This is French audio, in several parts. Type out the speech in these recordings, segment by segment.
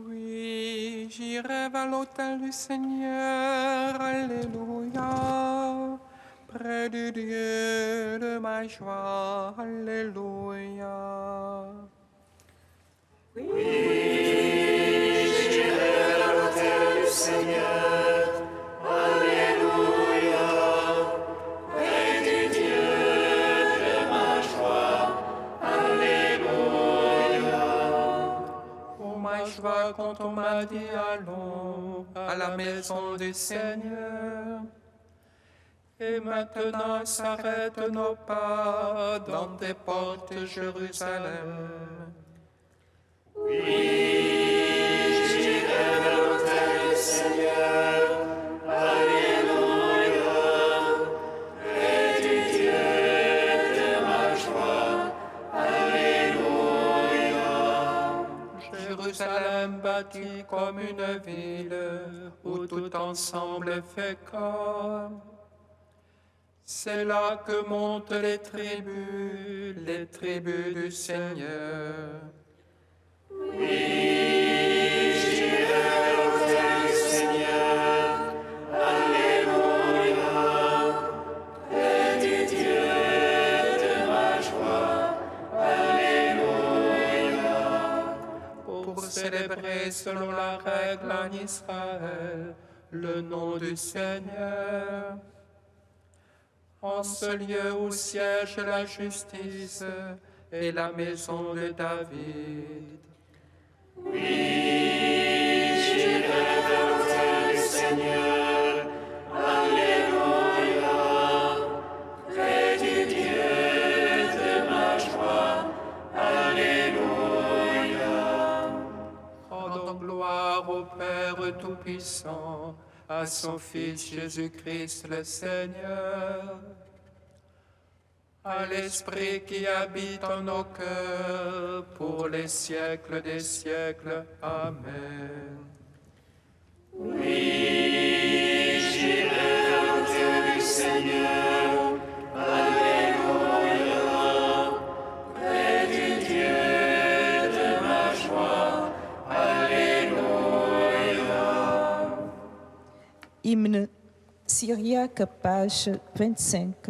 Oui, j'irai vers l'autel du Seigneur, alléluia, près du Dieu de ma joie, alléluia. Oui, j'irai vers l'autel du Seigneur, alléluia, près du Dieu de ma joie, alléluia. Oh, ma joie quand on m'a dit allons à la maison du Seigneur. Et maintenant s'arrêtent nos pas dans tes portes, Jérusalem. Oui, j'irai vers l'autel du Seigneur, alléluia, près du Dieu de ma joie, alléluia. Jérusalem bâtie comme une ville où tout ensemble fait corps. C'est là que montent les tribus du Seigneur. Oui, j'irai vers l'autel du Seigneur, alléluia, près du Dieu de ma joie, alléluia. Pour célébrer selon la règle en Israël le nom du Seigneur. En ce lieu où siège la justice et la maison de David. Oui, j'irai vers l'autel du Seigneur, alléluia, près du Dieu de ma joie, alléluia. Rendons gloire au Père Tout-Puissant, à son Fils Jésus-Christ le Seigneur, à l'Esprit qui habite en nos cœurs pour les siècles des siècles. Amen. Oui, j'irai vers l'autel du Seigneur, alléluia, près du Dieu de ma joie, alléluia. Hymne syriaque, page 25.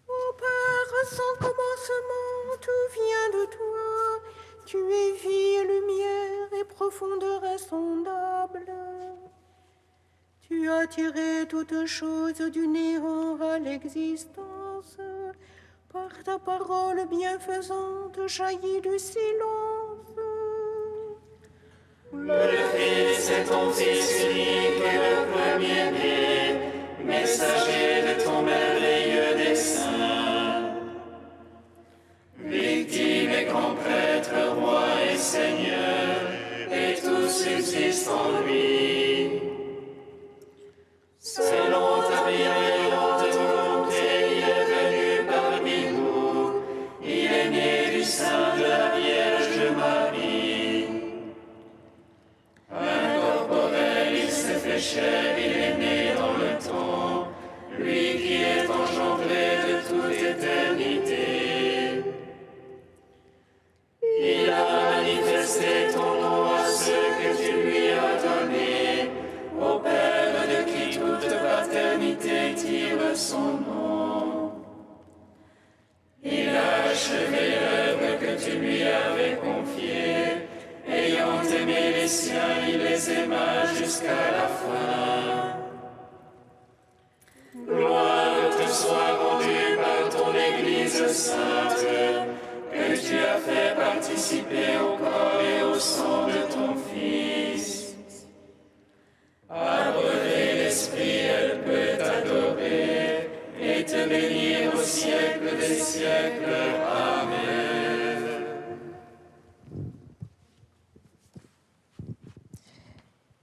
Ô Père sans commencement, tout vient de toi. Tu es vie et lumière et profondeur insondable. Tu as tiré toutes choses du néant à l'existence. Par ta parole bienfaisante jaillit du silence. Le Fils est ton Fils unique et le premier-né, messager de ton merveilleux dessein. Victime et grand prêtre, roi et seigneur, et tout subsiste en lui. Selon ta bienveillante volonté, il est venu parmi nous. Il est né du sein de la Vierge Marie. Incorporel, il s'est fait chair, il est né dans le temps, lui qui est engendré de toute éternité. Il a manifesté ton nom à ceux que tu lui as donnés, au Père de qui toute paternité tire son nom. Il a achevé l'œuvre que tu lui avais confiée. Ayant aimé les siens, il les aima jusqu'à la fin. Gloire te soit rendue par ton Église sainte, que tu as fait participer au corps et au sang de ton Fils. Abreuver l'Esprit, elle peut t'adorer et te bénir au siècle des siècles. Amen.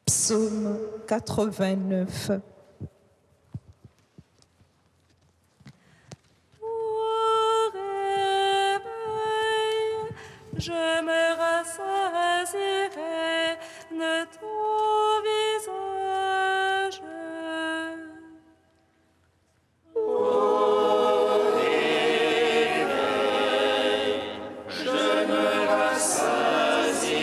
Psaume 89. Au réveil, je me rassasirai de ton visage. Je me rassasie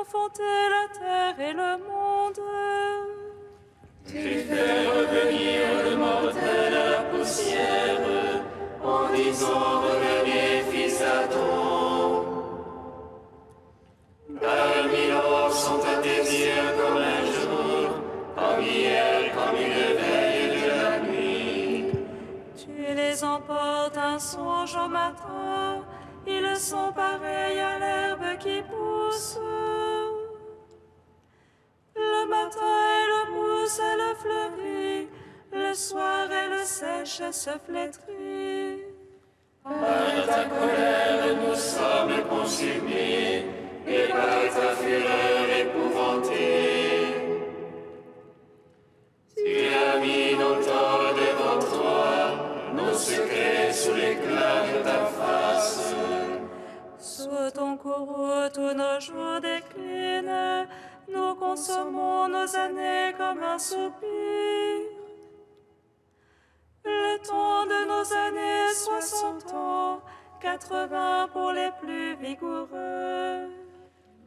enfanté la terre et le monde. Tu fais revenir le mortel à la poussière, en disant revenez, fils d'Adam. Car 1000 ans sont à tes yeux comme un jour, comme hier, comme une veille de la nuit. Tu les emportes un songe au matin, ils sont pareils à l'herbe qui pousse. Le matin elle pousse, elle fleurit, le soir elle sèche, se flétrit. Par ta colère nous sommes consumés, et par ta fureur épouvantée. Tu as mis nos torts devant toi, nos secrets sous l'éclat de ta face. Sous ton courroux, tous nos jours déclinent, nous consommons nos années comme un soupir. Le temps de nos années, 60 ans, 80 pour les plus vigoureux.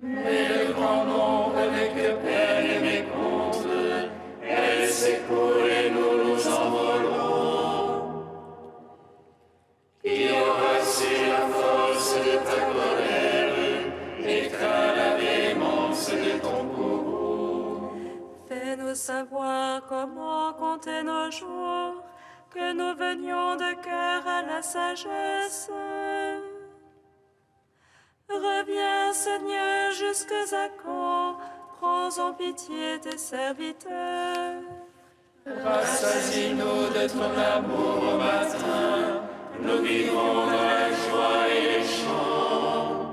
Mais le grand nombre n'est que peine et mécompte, elle s'écoule et nous nous envolons. Qui aura su la force de ta colère et craint la véhémence de ton courroux? Fais-nous savoir comment compter nos jours, que nous venions de cœur à la sagesse. Reviens, Seigneur, jusque à quand? Prends en pitié tes serviteurs. Rassasie-nous de ton amour au matin, nous vivrons dans la joie et les chants.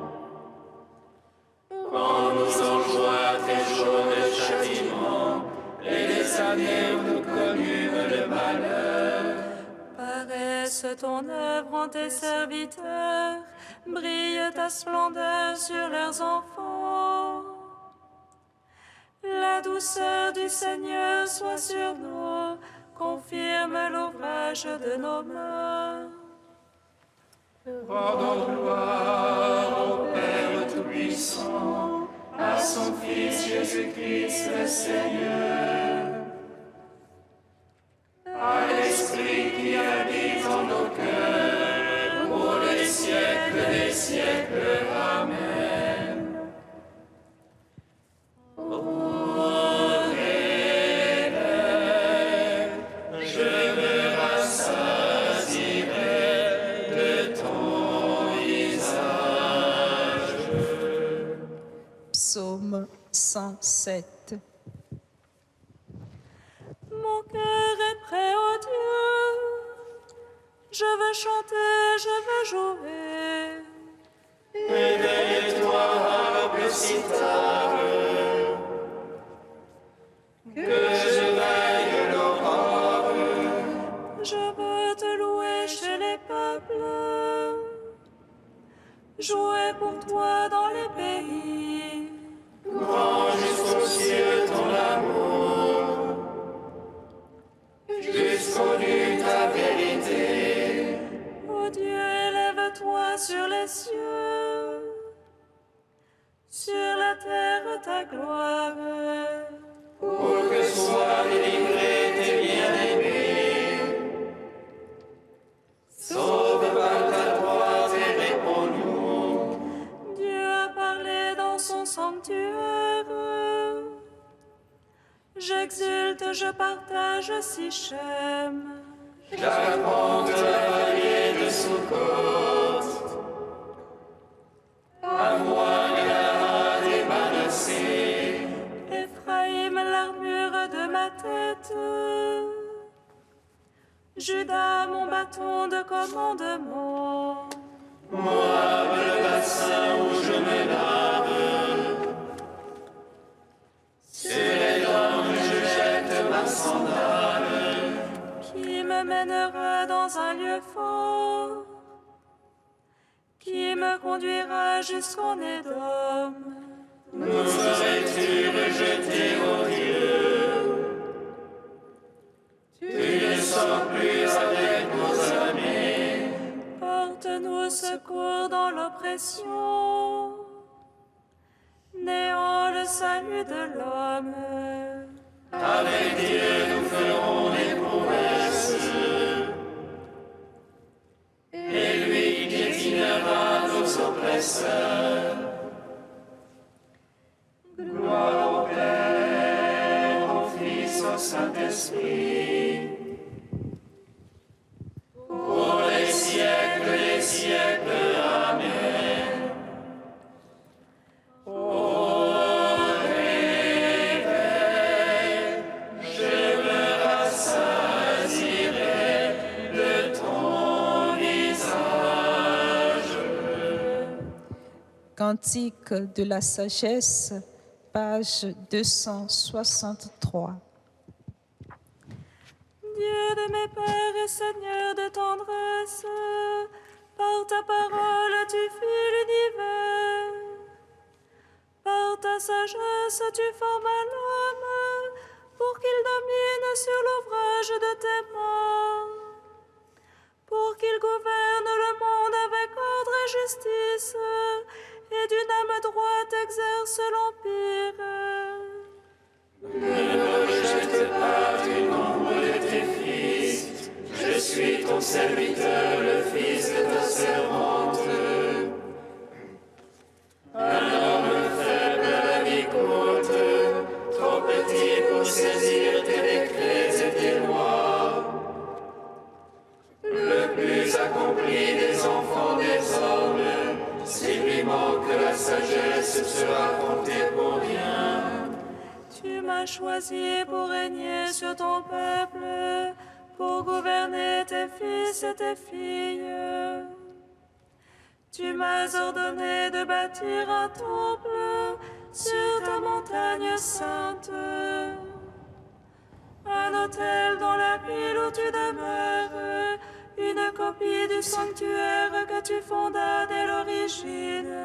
Quand nous envoie tes jours de châtiment, et les années où nous connûmes le malheur. Paraisse ton œuvre en tes serviteurs, brille ta splendeur sur leurs enfants. La douceur du Seigneur soit sur nous, confirme l'ouvrage de nos mains. Rendons gloire au Père Tout-Puissant, à son Fils Jésus-Christ le Seigneur, à l'Esprit qui habite en nos cœurs, pour les siècles des siècles. Amen. Ô Révèle, je me rassasierai de ton visage. Psaume 107. Mon cœur est prêt, ô Dieu. Je veux chanter, je veux jouer. Éveille-toi, harpe cithare, que je veille l'aurore. Je veux te louer chez les peuples, jouer pour toi dans les pays. Grand jusqu'aux cieux ton amour, jusqu'au nu ta vérité. Ô Dieu, élève-toi sur les cieux, sur la terre ta gloire. Pour que soient délivrés tes bien-aimés. Sauve par ta droite et réponds-nous. Dieu a parlé dans son sanctuaire. J'exulte, je partage Sichem. J'arpente la vallée de Sukkot. À moi Galahad et Manassé. Ephraïm, l'armure de ma tête. Judas, mon bâton de commandement. Moab, le bassin où je me lave. Sur les langues je jette ma sandale. Qui me mènera dans un lieu fort, qui me conduira jusqu'en Édom. Nous aurais-tu rejeté, ô Dieu? Tu ne sors plus avec nos armées. Porte-nous secours dans l'oppression. Néant salut de l'homme. Avec Dieu, nous ferons des prouesses. Et lui piétinera nos oppresseurs. Gloire au Père, au Fils, au Saint-Esprit, pour les siècles des siècles. Amen. Au réveil, je me rassasierai de ton visage. Cantique de la sagesse, page 263. Dieu de mes pères et Seigneur de tendresse, par ta parole tu fis l'univers. Par ta sagesse tu formas l'homme pour qu'il domine sur l'ouvrage de tes mains, pour qu'il gouverne le monde avec ordre et justice, et d'une âme droite exerce l'empire. Ne me rejette pas du nombre de tes fils, je suis ton serviteur, le fils de ta servante. Un homme faible à la vie courte, trop petit pour saisir tes décrets et tes lois. Le plus accompli des enfants des hommes, si lui manque la sagesse, sera compté pour rien. Tu m'as choisi pour régner sur ton peuple, pour gouverner tes fils et tes filles. Tu m'as ordonné de bâtir un temple sur ta montagne sainte, un autel dans la ville où tu demeures, une copie du sanctuaire que tu fondas dès l'origine.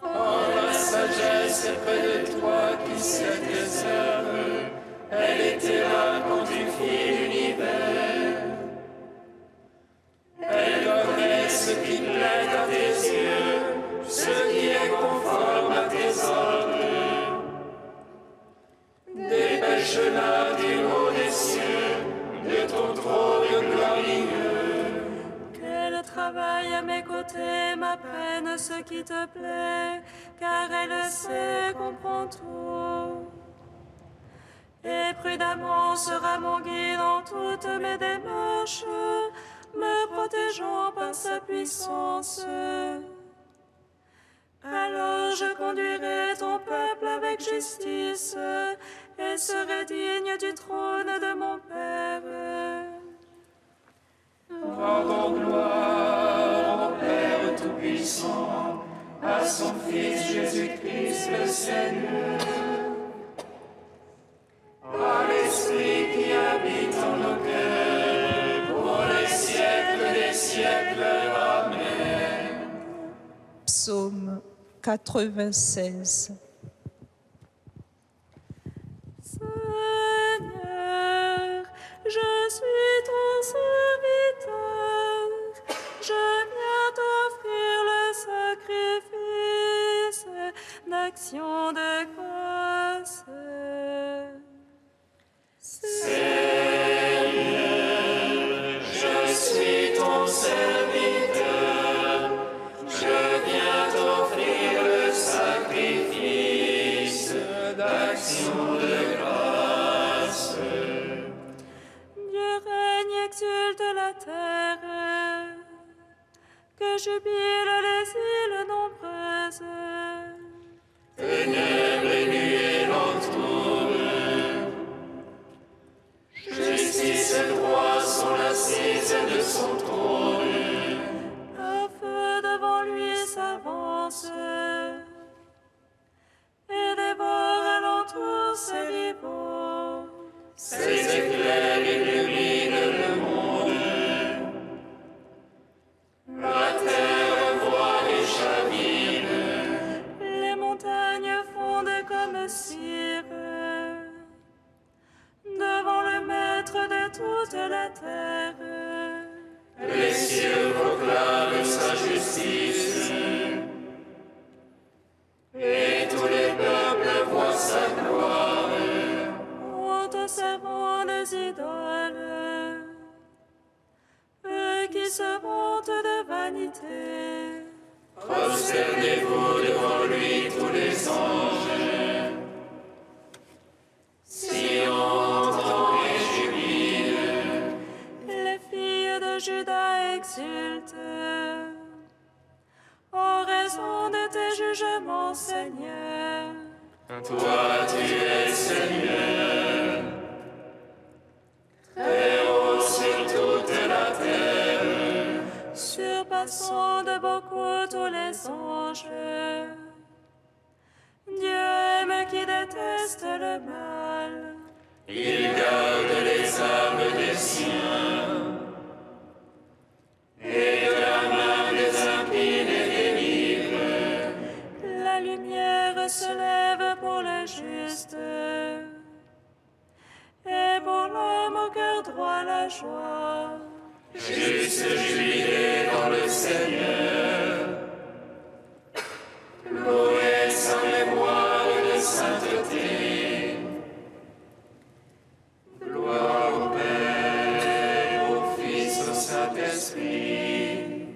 Oh, la sagesse est près de toi qui sait tes œuvres, elle était là quand tu fis l'univers. Elle connaît ce qui plaît à tes yeux, ce qui est conforme à tes ordres. Dépêche-la du haut des cieux, de ton trône glorieux. Qu'elle travaille à mes côtés, m'apprenne ce qui te plaît, car elle sait, comprend tout. Et prudemment sera mon guide dans toutes mes démarches, me protégeant par sa puissance. Alors je conduirai ton peuple avec justice et serai digne du trône de mon Père. Rendons gloire au Père Tout-Puissant, à son Fils Jésus-Christ le Seigneur, à l'Esprit qui habite en nos cœurs, pour les siècles des siècles. Amen. Psaume 96. Seigneur, je suis ton serviteur, je viens t'offrir le sacrifice d'action de grâce. Seigneur, je suis ton serviteur, je viens t'offrir le sacrifice d'action de grâce. Dieu règne, exulte la terre, que jubilent les îles nombreuses. Ténèbres et nuées l'entourent. Justice et droit sont l'assise de son trône. Un feu devant lui s'avance et dévore alentour ses rivaux. Ses éclairs illuminent le monde. La terre voit et chavire. Les montagnes fondent comme cire devant le Maître de toute la terre. Les cieux proclament sa justice. Et tous les peuples Prosternez-vous devant lui tous les anges. Si entend et jubile, Les filles de Juda exultent en raison de tes jugements, Seigneur. toi tu es Seigneur, très haut sur toute la terre. Surpassant de beaucoup tous les anges. Dieu aime qui déteste le mal. Il garde les âmes des siens, et de la main des impies les délivre. La lumière se lève pour le juste, et pour l'homme au cœur droit la joie. Juste jubilé dans le Seigneur, loué sa mémoire de sainteté. Gloire au Père, au Fils, au Saint-Esprit,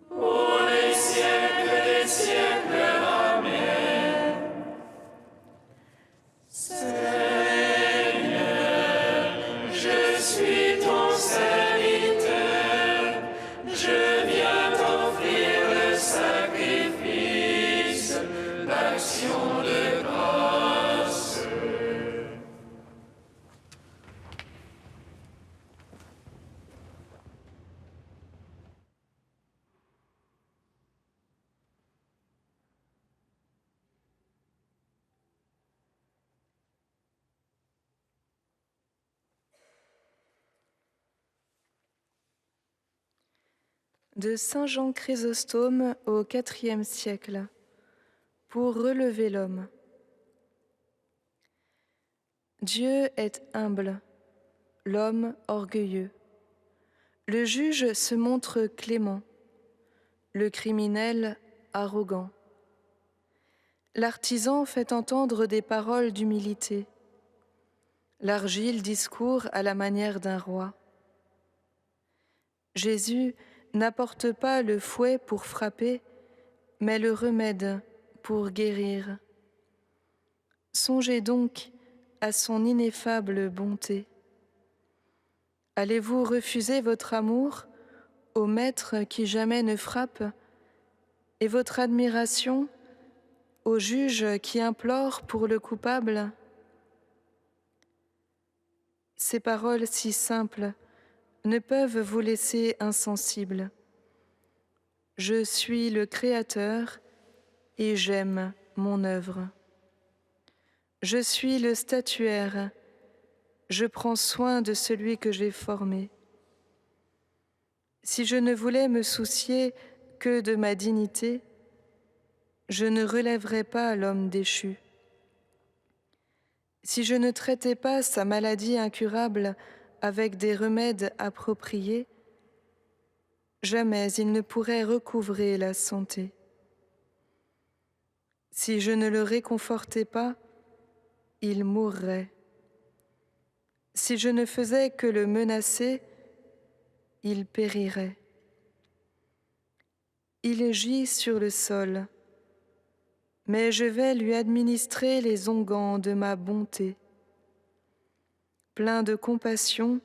pour les siècles des siècles. Amen. Je suis ton serviteur, je viens t'offrir le sacrifice d'action de grâce. De Saint Jean Chrysostome au IVe siècle, pour relever l'homme. Dieu est humble, l'homme orgueilleux. Le juge se montre clément, le criminel arrogant. L'artisan fait entendre des paroles d'humilité. L'argile discourt à la manière d'un roi. Jésus n'apporte pas le fouet pour frapper, mais le remède pour guérir. Songez donc à son ineffable bonté. Allez-vous refuser votre amour au Maître qui jamais ne frappe et votre admiration au juge qui implore pour le coupable? Ces paroles si simples ne peuvent vous laisser insensibles. Je suis le Créateur et j'aime mon œuvre. Je suis le statuaire, je prends soin de celui que j'ai formé. Si je ne voulais me soucier que de ma dignité, je ne relèverais pas l'homme déchu. Si je ne traitais pas sa maladie incurable avec des remèdes appropriés, jamais il ne pourrait recouvrer la santé. Si je ne le réconfortais pas, il mourrait. Si je ne faisais que le menacer, il périrait. Il gît sur le sol, mais je vais lui administrer les onguents de ma bonté. Plein de compassion,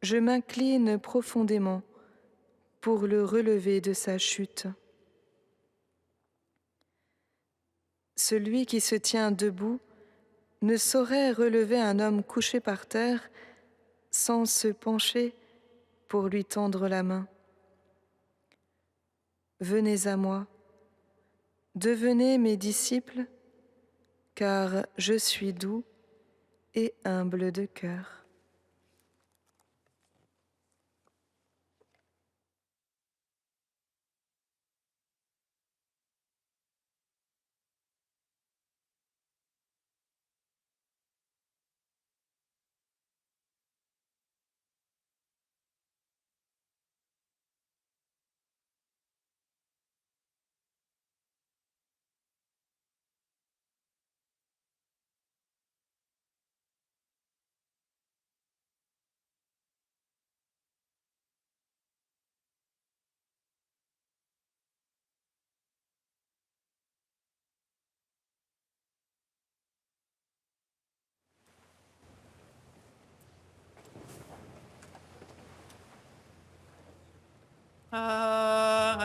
je m'incline profondément pour le relever de sa chute. Celui qui se tient debout ne saurait relever un homme couché par terre sans se pencher pour lui tendre la main. Venez à moi, devenez mes disciples, car je suis doux et humble de cœur.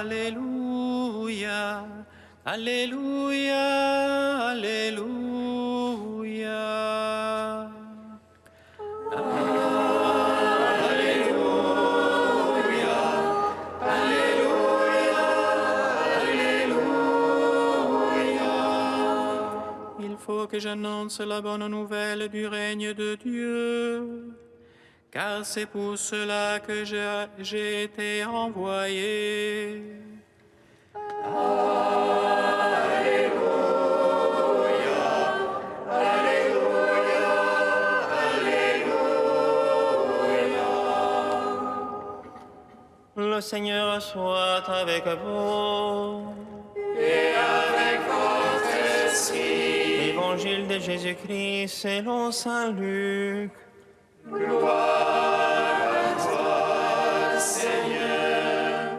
Alléluia, Alléluia, Alléluia. Il faut que j'annonce la bonne nouvelle du règne de Dieu, car c'est pour cela que j'ai été envoyé. Le Seigneur soit avec vous. Et avec votre esprit. Évangile de Jésus-Christ selon saint Luc. Gloire à toi, Seigneur.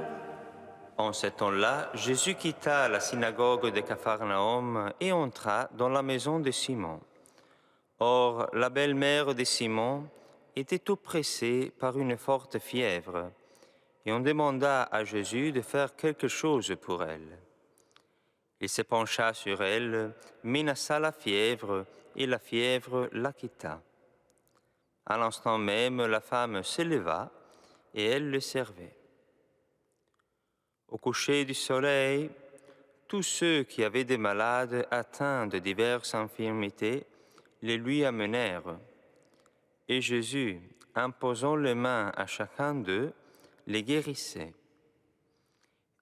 En ce temps-là, Jésus quitta la synagogue de Capharnaüm et entra dans la maison de Simon. Or, la belle-mère de Simon était oppressée par une forte fièvre, et on demanda à Jésus de faire quelque chose pour elle. Il se pencha sur elle, menaça la fièvre, et la fièvre la quitta. À l'instant même, la femme se leva, et elle le servait. Au coucher du soleil, tous ceux qui avaient des malades atteints de diverses infirmités les lui amenèrent. Et Jésus, imposant les mains à chacun d'eux, les guérissait.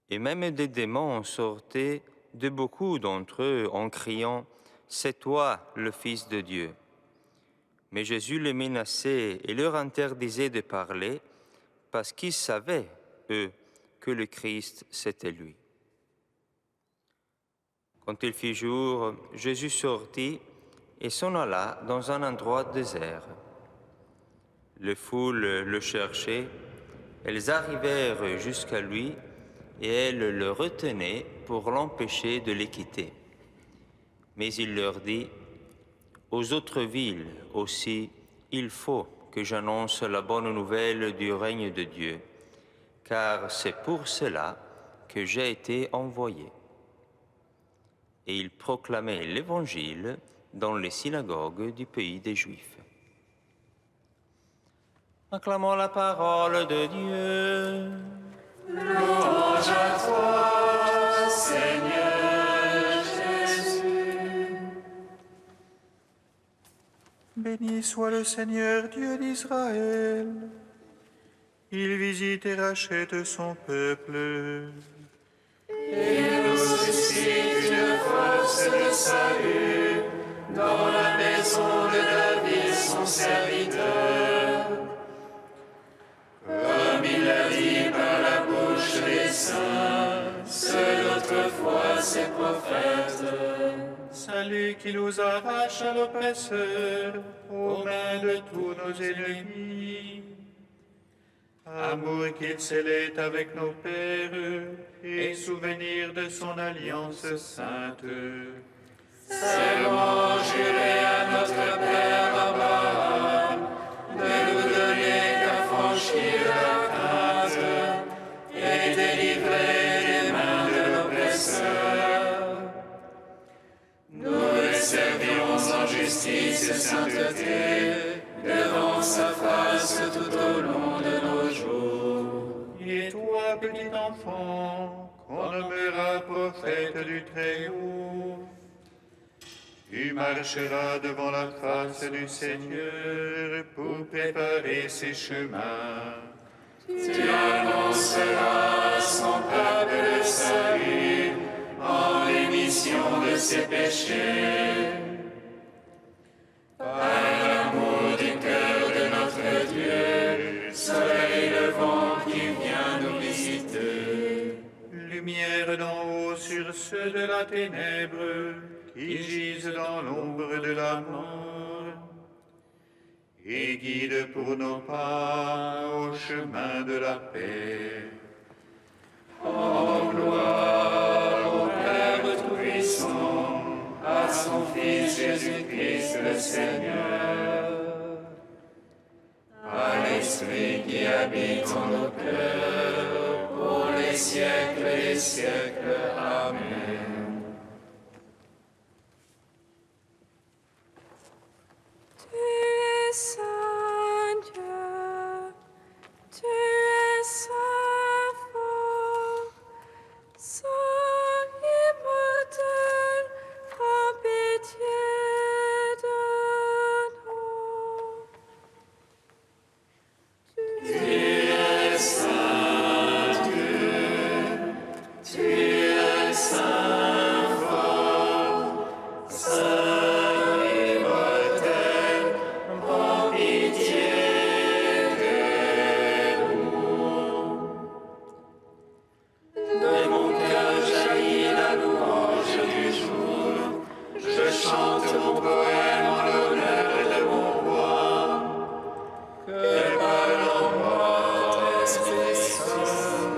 Et même des démons sortaient de beaucoup d'entre eux en criant « C'est toi le Fils de Dieu ». Mais Jésus les menaçait et leur interdisait de parler parce qu'ils savaient, eux, que le Christ, c'était lui. Quand il fit jour, Jésus sortit et s'en alla dans un endroit désert. Les foules le cherchaient, elles arrivèrent jusqu'à lui et elles le retenaient pour l'empêcher de les quitter. Mais il leur dit, « Aux autres villes aussi, il faut que j'annonce la bonne nouvelle du règne de Dieu, car c'est pour cela que j'ai été envoyé. » Et il proclamait l'Évangile dans les synagogues du pays des Juifs. Acclamons la parole de Dieu. Louange à toi, Seigneur Jésus. Béni soit le Seigneur Dieu d'Israël. Il visite et rachète son peuple. Et nous suscite une force de salut dans la maison de David, son serviteur. Comme il l'a dit par la bouche des saints, ceux d'autrefois ses prophètes. Salut qui nous arrache à l'oppresseur, aux mains de tous nos ennemis. Amour qu'il scellait avec nos pères, et souvenir de son alliance sainte. Serment juré à notre Père Abraham, de nous donner qu'affranchir la crainte, et délivrer des mains de l'oppresseur. Nous le servions en justice et sainteté, devant sa face tout au long de nos jours. Et toi, petit enfant, qu'on nommera prophète du Très-Haut, tu marcheras devant la face du Seigneur pour préparer ses chemins. Tu annonceras à son peuple le salut en rémission de ses péchés. Par l'amour du cœur de notre Dieu, soleil levant qui vient nous visiter. Lumière d'en haut sur ceux de la ténèbre qui gisent dans l'ombre de la mort, et guide pour nos pas au chemin de la paix. En gloire au Père Tout-Puissant, à son Fils Jésus-Christ le Seigneur, à l'Esprit qui habite en nos cœurs, au siècles. Amen. Tu es saint Dieu, tu es saint fort, saint immortel, prends pitié de nous. Tu es saint Dieu, tu es saint fort, saint immortel, prends pitié de nous. De mon cœur jaillit la louange du jour, je chante mon poème en l'honneur de mon roi. Que parle en moi, Esprit Saint,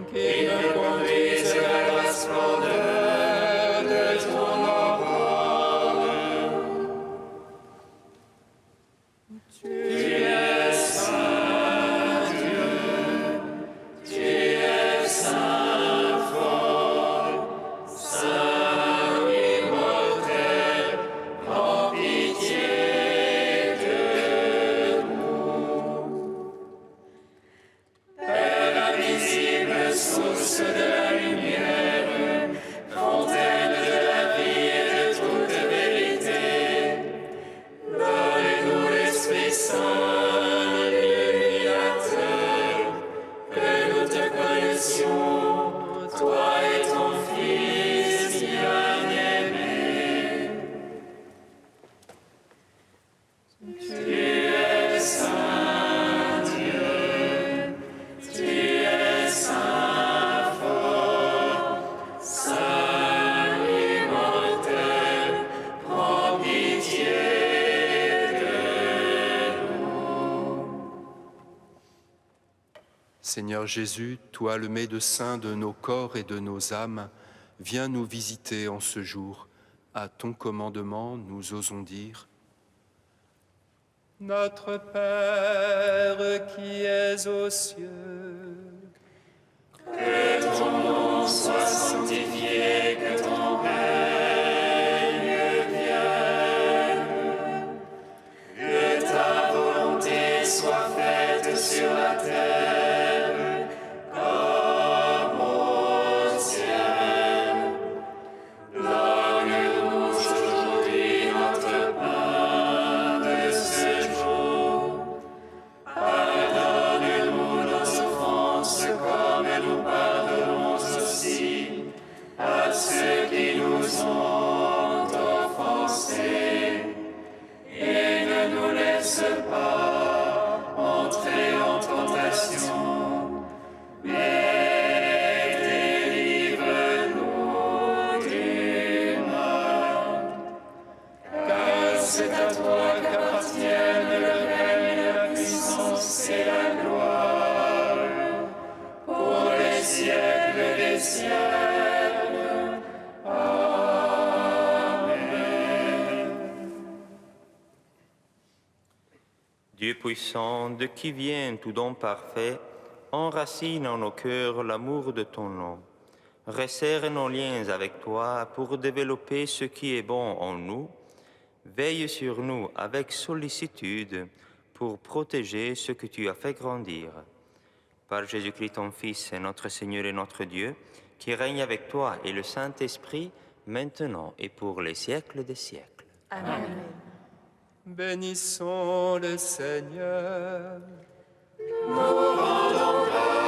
qui me conduise vers la splendeur de ton aurore. Tu es saint Dieu, tu es saint fort, saint immortel, prends pitié de nous. Père invisible, source de la lumière, fontaine de la vie et de toute vérité, donne-nous l'Esprit Saint, l'illuminateur, que nous te connaissions, toi et ton Fils bien-aimé. Tu es saint Dieu, tu es saint fort, saint immortel, prends pitié de nous. Seigneur Jésus, toi le médecin de nos corps et de nos âmes, viens nous visiter en ce jour. À ton commandement, nous osons dire: Notre Père qui es aux cieux, Que ton nom soit sanctifié, que ton règne vienne, que ta volonté soit faite sur la terre comme au ciel. Donne-nous aujourd'hui notre pain de ce jour. Pardonne-nous nos offenses comme nous pardonnons aussi à ceux qui nous ont offensés. Et ne nous laisse pas entrer en tentation, mais délivre-nous du mal. Car c'est à toi qu'appartiennent le règne, la puissance et la gloire, pour les siècles des siècles. Amen. Dieu puissant, de qui vient tout don parfait, enracine en nos cœurs l'amour de ton nom. Resserre nos liens avec toi pour développer ce qui est bon en nous. Veille sur nous avec sollicitude pour protéger ce que tu as fait grandir. Par Jésus-Christ, ton Fils, notre Seigneur et notre Dieu, qui règne avec toi et le Saint-Esprit, maintenant et pour les siècles des siècles. Amen. bénissons le Seigneur. Nous rendons grâce